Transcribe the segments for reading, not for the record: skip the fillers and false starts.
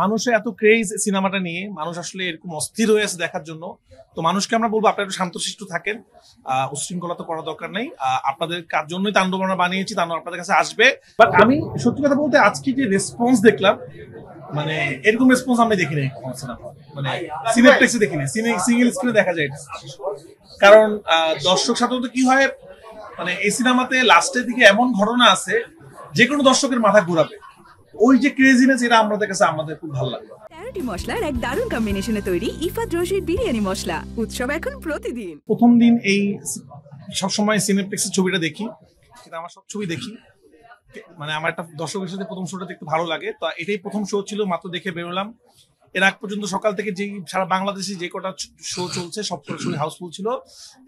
মানুষের এত ক্রেজ সিনেমাটা নিয়ে, মানুষ আসলে এরকম অস্থির হয়ে আছে দেখার জন্য। তো মানুষকে আমরা বলবো আপনারা একটু শান্তশিষ্ট থাকেন, উচ্ছৃঙ্খলা তো করা দরকার নেই। আপনাদের কার জন্যই তাণ্ডব আমরা বানিয়েছি, তাণ্ডব আপনাদের কাছে আসবে। বাট আমি সত্যি কথা বলতে আজকে যে রেসপন্স দেখলাম, মানে এরকম রেসপন্স আমি দেখিনি সিনেমা, মানে সিনেপ্লেক্সে দেখিনি, সিঙ্গেল স্ক্রিনে দেখা যায়। কারণ দর্শক সাধারণত কি হয়, মানে এই সিনেমাতে লাস্টের দিকে এমন ঘটনা আছে যে কোনো দর্শকের মাথা ঘুরাবে। ওই যে ক্রেজিনেস, এটা আমাদের কাছে খুব ভালো লাগলো। 13টি মশলার এক দারুণ কম্বিনেশনে তৈরি ইফাত রশিদ বিরিয়ানি মশলা। উৎসব এখন প্রতিদিন। প্রথম দিন এই সবসময় সিনেপ্লেক্সের ছবিটা দেখি, কিন্তু আমার সব ছবি দেখি, মানে আমার একটা দর্শকের সাথে প্রথম শোটা দেখতে ভালো লাগে। তো এটাই প্রথম শো ছিল, মাত্র দেখে বেরোলাম। এর আগ পর্যন্ত সকাল থেকে যে সারা বাংলাদেশে যে কটা শো চলছে সব কটা শো হাউসফুল ছিল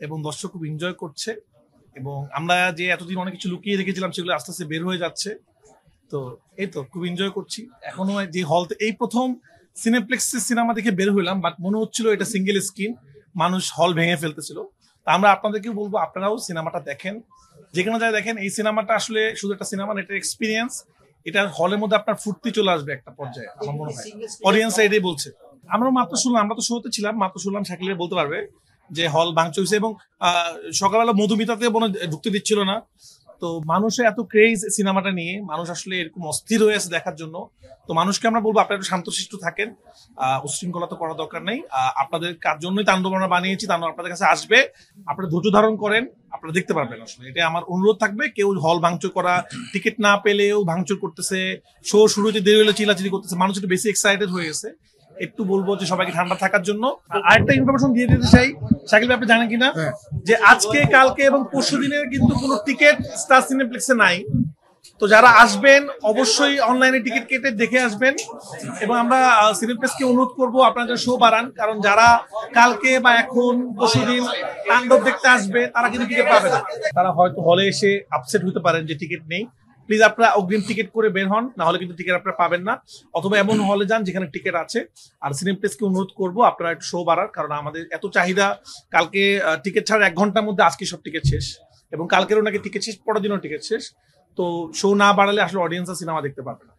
এবং দর্শক খুব এনজয় করছে। এবং আমরা যে এতদিন অনেক কিছু লুকিয়ে রেখেছিলাম সেগুলো আস্তে আস্তে বের হয়ে যাচ্ছে। তো এই তো খুব এনজয় করছি। এখনো যে হলতে এই প্রথম সিনেপ্লেক্সের সিনেমা দেখে বের হইলাম, বাট মনে হচ্ছিল এটা সিঙ্গেল স্ক্রিন, মানুষ হল ভেঙে ফেলতেছিল। তা আমরা আপনাদেরকেও বলবো আপনারাও সিনেমাটা দেখেন, যেখানে যায় দেখেন। এই সিনেমাটা আসলে শুধু একটা সিনেমা না, এটা এক্সপিরিয়েন্স। এটা হলের মধ্যে আপনার ফুর্তি চলে আসবে একটা পর্যায়ে, আমার মনে হয় অডিয়েন্স এটাই বলছে। আমরা মাত্র শুনলাম, আমরা তো শোতে ছিলাম, মাত্র শুনলাম, শাকিল বলতে পারবে যে হল ভাঙচুর হয়েছে এবং সকালবেলা মধুমিতাতে ঢুকতে দিচ্ছিল না। তো মানুষের এত ক্রেজ সিনেমাটা নিয়ে, মানুষ আসলে এরকম অস্থির হয়ে আছে দেখার জন্য। তো মানুষকে আমরা বলবো আপনারা একটু শান্তশিষ্ট থাকেন, উচ্ছৃঙ্খলা তো করা দরকার নেই। আপনাদের কার জন্যই তাণ্ডব আমরা বানিয়েছি, তাণ্ডব আপনাদের কাছে আসবে। আপনারা ধৈর্য ধারণ করেন, আপনারা দেখতে পারবেন। আসলে এটা আমার অনুরোধ থাকবে, কেউ হল ভাঙচুর করা, টিকিট না পেলেও ভাঙচুর করতেছে, শো শুরু হতে দেরি হলে চিল্লাচিল্লি করতেছে, মানুষ একটু বেশি এক্সাইটেড হয়ে গেছে। একটু বলবো যে সবাইকে ঠান্ডা থাকার জন্য। আরেকটা ইনফরমেশন দিয়ে দিতে চাই, শাকিল আপনি জানেন কিনা যে আজকে, কালকে এবং পরশু দিনের কিন্তু কোনো টিকিট স্টার সিনেপ্লেক্সে নাই। তো যারা আসবেন অবশ্যই অনলাইনে টিকিট কেটে দেখে আসবেন। এবং আমরা সিনেপ্লেক্সকে অনুরোধ করবো আপনারা শো বাড়ান, কারণ যারা কালকে বা এখন পরশুদিন তাণ্ডব দেখতে আসবে তারা কিন্তু টিকিট পাবে না। তারা হয়তো হলে এসে আপসেট হতে পারেন যে টিকিট নেই। প্লিজ আপনারা অগ্রিম টিকিট করে বের হন, না হলে কিন্তু টিকিট আপনারা পাবেন না। অথবা এমন হলে যান যেখানে টিকিট আছে। আর সিনেপ্লেক্সকে অনুরোধ করবো আপনারা একটু শো বাড়ার, কারণ আমাদের এত চাহিদা। কালকে টিকিট ছাড়া 1 ঘন্টার মধ্যে আজকে সব টিকিট শেষ, এবং কালকেরও নাকি টিকিট শেষ, পরের দিনও টিকিট শেষ। তো শো না বাড়ালে আসলে অডিয়েন্স সিনেমা দেখতে পারবে না।